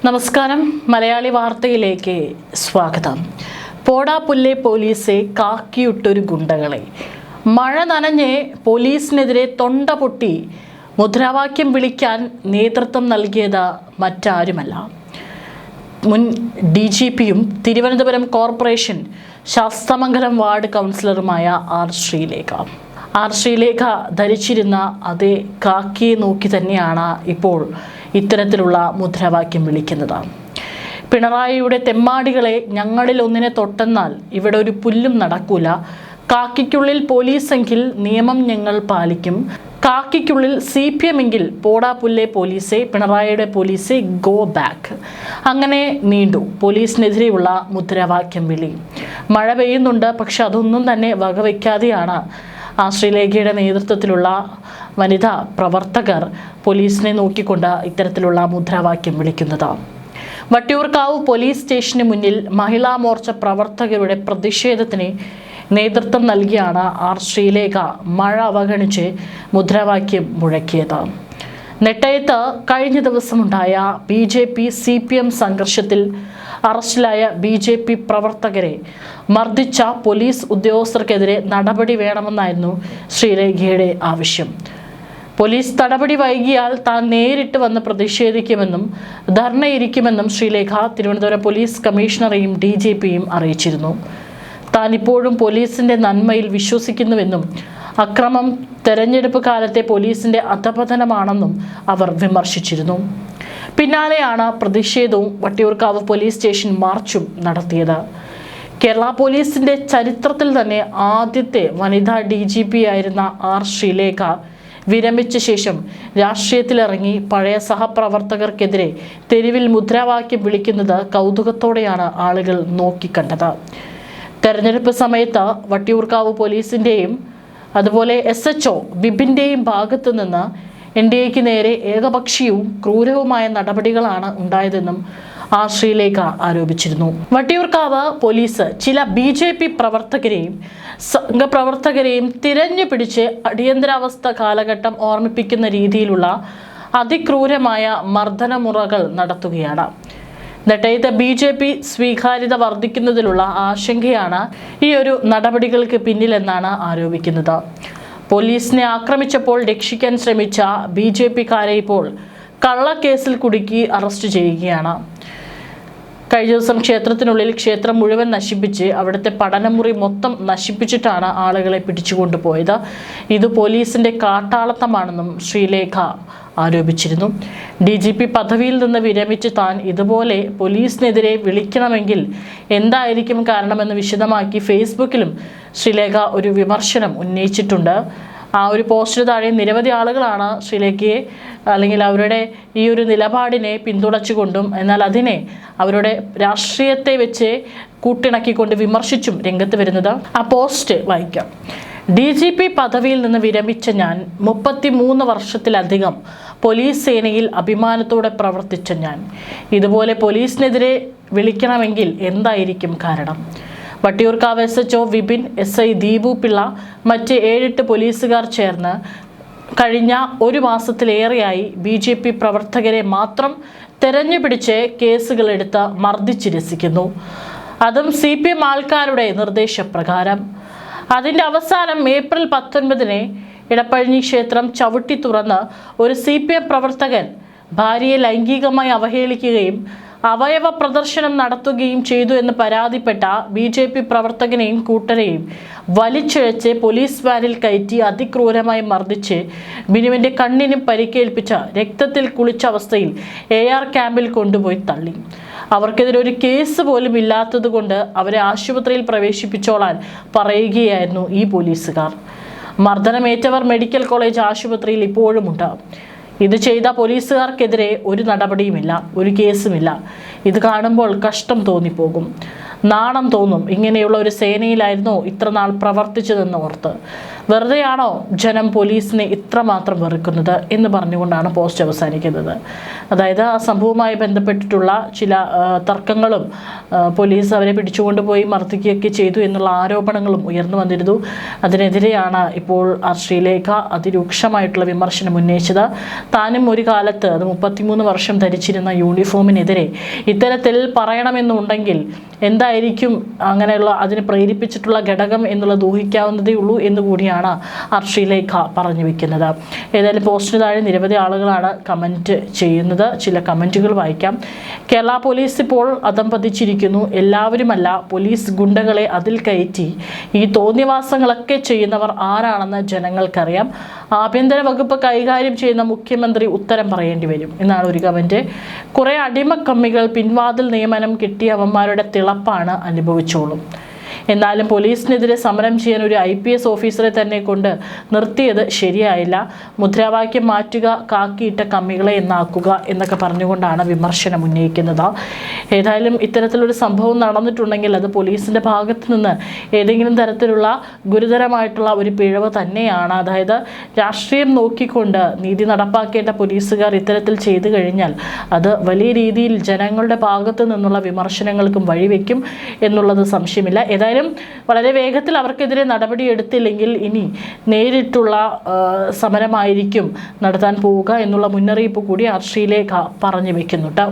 നമസ്കാരം. മലയാളി വാർത്തയിലേക്ക് സ്വാഗതം. പോടാപുല്ലെ പോലീസെ കാക്കിയിട്ടൊരു ഗുണ്ടകളെ. മഴ നനഞ്ഞ് പോലീസിനെതിരെ തൊണ്ട പൊട്ടി മുദ്രാവാക്യം വിളിക്കാൻ നേതൃത്വം നൽകിയത് മറ്റാരുമല്ല, മുൻ DGPയും തിരുവനന്തപുരം കോർപ്പറേഷൻ ശാസ്തമംഗലം വാർഡ് കൗൺസിലറുമായ ആർ ശ്രീലേഖ ധരിച്ചിരുന്ന അതേ കാക്കിയെ നോക്കി തന്നെയാണ് ഇപ്പോൾ ഇത്തരത്തിലുള്ള മുദ്രാവാക്യം വിളിക്കുന്നത്. പിണറായിയുടെ തെമ്മാടികളെ, ഞങ്ങളിൽ ഒന്നിനെ തൊട്ടെന്നാൽ ഇവിടെ ഒരു പുല്ലും നടക്കൂല. കാക്കിക്കുള്ളിൽ പോലീസെങ്കിൽ നിയമം ഞങ്ങൾ പാലിക്കും. കാക്കിക്കുള്ളിൽ CPM എങ്കിൽ പോടാപുല്ലെ പോലീസെ, പിണറായിയുടെ പോലീസെ ഗോ ബാക്ക്. അങ്ങനെ നീണ്ടു പോലീസിനെതിരെയുള്ള മുദ്രാവാക്യം വിളി. മഴ പെയ്യുന്നുണ്ട്, പക്ഷെ അതൊന്നും തന്നെ വകവയ്ക്കാതെയാണ് ശ്രീലേഖയുടെ നേതൃത്വത്തിലുള്ള വനിതാ പ്രവർത്തകർ പോലീസിനെ നോക്കിക്കൊണ്ട് ഇത്തരത്തിലുള്ള മുദ്രാവാക്യം വിളിക്കുന്നത്. വട്ടിയൂർക്കാവ് പോലീസ് സ്റ്റേഷന് മുന്നിൽ മഹിളാ മോർച്ച പ്രവർത്തകരുടെ പ്രതിഷേധത്തിന് നേതൃത്വം നൽകിയാണ് ആർ ശ്രീലേഖ മഴ അവഗണിച്ച് മുദ്രാവാക്യം മുഴക്കിയത്. നെട്ടയത്ത് കഴിഞ്ഞ ദിവസമുണ്ടായ BJP-CPM സംഘർഷത്തിൽ അറസ്റ്റിലായ BJP പ്രവർത്തകരെ മർദ്ദിച്ച പോലീസ് ഉദ്യോഗസ്ഥർക്കെതിരെ നടപടി വേണമെന്നായിരുന്നു ശ്രീലേഖയുടെ ആവശ്യം. പോലീസ് നടപടി വൈകിയാൽ താൻ നേരിട്ട് വന്ന് പ്രതിഷേധിക്കുമെന്നും ധർണയിരിക്കുമെന്നും ശ്രീലേഖ തിരുവനന്തപുരം പോലീസ് കമ്മീഷണറെയും DGPയും അറിയിച്ചിരുന്നു. താൻ ഇപ്പോഴും പോലീസിന്റെ നന്മയിൽ വിശ്വസിക്കുന്നുവെന്നും അക്രമം തെരഞ്ഞെടുപ്പ് കാലത്തെ പോലീസിന്റെ അധപതനമാണെന്നും അവർ വിമർശിച്ചിരുന്നു. പിന്നാലെയാണ് പ്രതിഷേധവും വട്ടിയൂർക്കാവ് പോലീസ് സ്റ്റേഷൻ മാർച്ചും നടത്തിയത്. കേരള പോലീസിന്റെ ചരിത്രത്തിൽ തന്നെ ആദ്യത്തെ വനിതാ DGP ആയിരുന്ന ആർ ശ്രീലേഖ വിരമിച്ച ശേഷം രാഷ്ട്രീയത്തിലിറങ്ങി പഴയ സഹപ്രവർത്തകർക്കെതിരെ തെരുവിൽ മുദ്രാവാക്യം വിളിക്കുന്നത് കൗതുകത്തോടെയാണ് ആളുകൾ നോക്കിക്കണ്ടത്. തെരഞ്ഞെടുപ്പ് സമയത്ത് വട്ടിയൂർക്കാവ് പോലീസിന്റെയും അതുപോലെ SHO ബിബിന്റെയും ഭാഗത്തു നിന്ന് NDAക്ക് നേരെ ഏകപക്ഷീയവും ക്രൂരവുമായ നടപടികളാണ് ഉണ്ടായതെന്നും ആർ ശ്രീലേഖ ആരോപിച്ചിരുന്നു. വട്ടിയൂർക്കാവ് പോലീസ് ചില BJP പ്രവർത്തകരെയും സംഘപ്രവർത്തകരെയും തിരഞ്ഞു പിടിച്ച് അടിയന്തരാവസ്ഥ കാലഘട്ടം ഓർമ്മിപ്പിക്കുന്ന രീതിയിലുള്ള അതിക്രൂരമായ മർദ്ദനമുറകൾ നടത്തുകയാണ്. നെട്ടയത്ത് BJP സ്വീകാര്യത വർദ്ധിക്കുന്നതിലുള്ള ആശങ്കയാണ് ഈ ഒരു നടപടികൾക്ക് പിന്നിലെന്നാണ് ആരോപിക്കുന്നത്. പോലീസിനെ ആക്രമിച്ചപ്പോൾ രക്ഷിക്കാൻ ശ്രമിച്ച BJPക്കാരെ ഇപ്പോൾ കള്ളക്കേസിൽ കുടുക്കി അറസ്റ്റ് ചെയ്യുകയാണ്. കഴിഞ്ഞ ദിവസം ക്ഷേത്രത്തിനുള്ളിൽ ക്ഷേത്രം മുഴുവൻ നശിപ്പിച്ച് അവിടുത്തെ പഠനമുറി മൊത്തം നശിപ്പിച്ചിട്ടാണ് ആളുകളെ പിടിച്ചുകൊണ്ടുപോയത്. ഇത് പോലീസിന്റെ കാട്ടാളത്തമാണെന്നും ശ്രീലേഖ ആരോപിച്ചിരുന്നു. DGP പദവിയിൽ നിന്ന് വിരമിച്ച് താൻ ഇതുപോലെ പോലീസിനെതിരെ വിളിക്കണമെങ്കിൽ എന്തായിരിക്കും കാരണമെന്ന് വിശദമാക്കി ഫേസ്ബുക്കിലും ശ്രീലേഖ ഒരു വിമർശനം ഉന്നയിച്ചിട്ടുണ്ട്. ആ ഒരു പോസ്റ്റിന് താഴെ നിരവധി ആളുകളാണ് ശ്രീലേഖയെ അല്ലെങ്കിൽ അവരുടെ ഈ ഒരു നിലപാടിനെ പിന്തുണച്ചുകൊണ്ടും എന്നാൽ അതിനെ അവരുടെ രാഷ്ട്രീയത്തെ വെച്ച് കൂട്ടിണക്കിക്കൊണ്ട് വിമർശിച്ചും രംഗത്ത് വരുന്നത്. ആ പോസ്റ്റ് വായിക്കാം. DGP പദവിയിൽ നിന്ന് വിരമിച്ച ഞാൻ 33 വർഷത്തിലധികം പോലീസ് സേനയിൽ അഭിമാനത്തോടെ പ്രവർത്തിച്ച ഞാൻ ഇതുപോലെ പോലീസിനെതിരെ വിളിക്കണമെങ്കിൽ എന്തായിരിക്കും കാരണം? വട്ടിയൂർക്കാവ് SHO വിപിൻ, SI ദീപു പിള്ള, മറ്റ് 7-8 പോലീസുകാർ ചേർന്ന് കഴിഞ്ഞ ഒരു മാസത്തിലേറെയായി BJP പ്രവർത്തകരെ മാത്രം തെരഞ്ഞുപിടിച്ച് കേസുകളെടുത്ത് മർദ്ദിച്ച് രസിക്കുന്നു. അതും CPM ആൾക്കാരുടെ നിർദ്ദേശപ്രകാരം. അതിൻ്റെ അവസാനം ഏപ്രിൽ 19 ഇടപ്പഴിഞ്ഞി ക്ഷേത്രം ചവിട്ടി തുറന്ന് ഒരു CPM പ്രവർത്തകൻ ഭാര്യയെ ലൈംഗികമായി അവഹേളിക്കുകയും അവയവ പ്രദർശനം നടത്തുകയും ചെയ്തു എന്ന് പരാതിപ്പെട്ട BJP പ്രവർത്തകനെയും കൂട്ടരെയും വലിച്ചിഴച്ച് പോലീസ് വാനിൽ കയറ്റി അതിക്രൂരമായി മർദ്ദിച്ച് ബിനുവിൻ്റെ കണ്ണിനും പരിക്കേൽപ്പിച്ച രക്തത്തിൽ കുളിച്ച അവസ്ഥയിൽ AR ക്യാമ്പിൽ കൊണ്ടുപോയി തള്ളി. അവർക്കെതിരെ ഒരു കേസ് പോലും ഇല്ലാത്തതുകൊണ്ട് അവരെ ആശുപത്രിയിൽ പ്രവേശിപ്പിച്ചോളാൻ പറയുകയായിരുന്നു ഈ പോലീസുകാർ. മർദ്ദനമേറ്റവർ മെഡിക്കൽ കോളേജ് ആശുപത്രിയിൽ ഇപ്പോഴുമുണ്ട്. ഇത് ചെയ്ത പോലീസുകാർക്കെതിരെ ഒരു നടപടിയുമില്ല, ഒരു കേസുമില്ല. ഇത് കാണുമ്പോൾ കഷ്ടം തോന്നിപ്പോകും, നാണം തോന്നും. ഇങ്ങനെയുള്ള ഒരു സേനയിലായിരുന്നോ ഇത്ര നാൾ പ്രവർത്തിച്ചതെന്ന് ഓർത്ത്. വെറുതെയാണോ ജനം പോലീസിനെ ഇത്രമാത്രം വെറുക്കുന്നത് എന്ന് പറഞ്ഞുകൊണ്ടാണ് പോസ്റ്റ് അവസാനിക്കുന്നത്. അതായത് ആ സംഭവവുമായി ബന്ധപ്പെട്ടിട്ടുള്ള ചില തർക്കങ്ങളും പോലീസ് അവരെ പിടിച്ചുകൊണ്ടുപോയി മർദ്ദിക്കുകയൊക്കെ ചെയ്തു എന്നുള്ള ആരോപണങ്ങളും ഉയർന്നു വന്നിരുന്നു. അതിനെതിരെയാണ് ഇപ്പോൾ ശ്രീലേഖ അതിരൂക്ഷമായിട്ടുള്ള വിമർശനം ഉന്നയിച്ചത്. താനും ഒരു കാലത്ത് അത് 33 വർഷം ധരിച്ചിരുന്ന യൂണിഫോമിനെതിരെ ഇത്തരത്തിൽ പറയണമെന്നുണ്ടെങ്കിൽ എന്തായിരിക്കും അങ്ങനെയുള്ള അതിന് പ്രേരിപ്പിച്ചിട്ടുള്ള ഘടകം എന്നുള്ളത് ഊഹിക്കാവുന്നതേ ഉള്ളൂ എന്ന് കൂടിയാണ് ശ്രീലേഖ പറഞ്ഞു വെക്കുന്നത്. ഏതായാലും പോസ്റ്റിന് താഴെ നിരവധി ആളുകളാണ് കമൻറ്റ് ചെയ്യുന്നത്. ചില കമൻറ്റുകൾ വായിക്കാം. കേരള പോലീസ് ഇപ്പോൾ അധംപതിച്ചിരിക്കുന്നു. എല്ലാവരുമല്ല, പോലീസ് ഗുണ്ടകളെ അതിൽ കയറ്റി ഈ തോന്നിവാസങ്ങളൊക്കെ ചെയ്യുന്നവർ ആരാണെന്ന് ജനങ്ങൾക്കറിയാം. ആഭ്യന്തര വകുപ്പ് കൈകാര്യം ചെയ്യുന്ന മുഖ്യമന്ത്രി ഉത്തരം പറയേണ്ടി വരും എന്നാണ് ഒരു കമൻറ്റ്. കുറേ അടിമക്കമ്മികൾ പിൻവാതിൽ നിയമനം കിട്ടിയ അവന്മാരുടെ തിളപ്പാണ് അനുഭവിച്ചോളും. എന്നാലും പോലീസിനെതിരെ സമരം ചെയ്യാൻ ഒരു IPS ഓഫീസറെ തന്നെ കൊണ്ട് നിർത്തിയത് ശരിയായില്ല. മുദ്രാവാക്യം മാറ്റുക, കാക്കിയിട്ട കമ്മികളെ എന്നാക്കുക എന്നൊക്കെ പറഞ്ഞുകൊണ്ടാണ് വിമർശനം ഉന്നയിക്കുന്നത്. ഏതായാലും ഇത്തരത്തിലൊരു സംഭവം നടന്നിട്ടുണ്ടെങ്കിൽ അത് പോലീസിൻ്റെ ഭാഗത്ത് നിന്ന് ഏതെങ്കിലും തരത്തിലുള്ള ഗുരുതരമായിട്ടുള്ള ഒരു പിഴവ് തന്നെയാണ്. അതായത് രാഷ്ട്രീയം നോക്കിക്കൊണ്ട് നീതി നടപ്പാക്കേണ്ട പോലീസുകാർ ഇത്തരത്തിൽ ചെയ്തു കഴിഞ്ഞാൽ അത് വലിയ രീതിയിൽ ജനങ്ങളുടെ ഭാഗത്ത് നിന്നുള്ള വിമർശനങ്ങൾക്കും വഴിവെക്കും എന്നുള്ളത് സംശയമില്ല. ഏതായാലും വളരെ വേഗത്തിൽ അവർക്കെതിരെ നടപടി എടുത്തില്ലെങ്കിൽ ഇനി നേരിട്ടുള്ള സമരമായിരിക്കും നടത്താൻ പോവുക എന്നുള്ള മുന്നറിയിപ്പ് കൂടി ശ്രീലേഖ പറഞ്ഞു വെക്കുന്നുണ്ട്.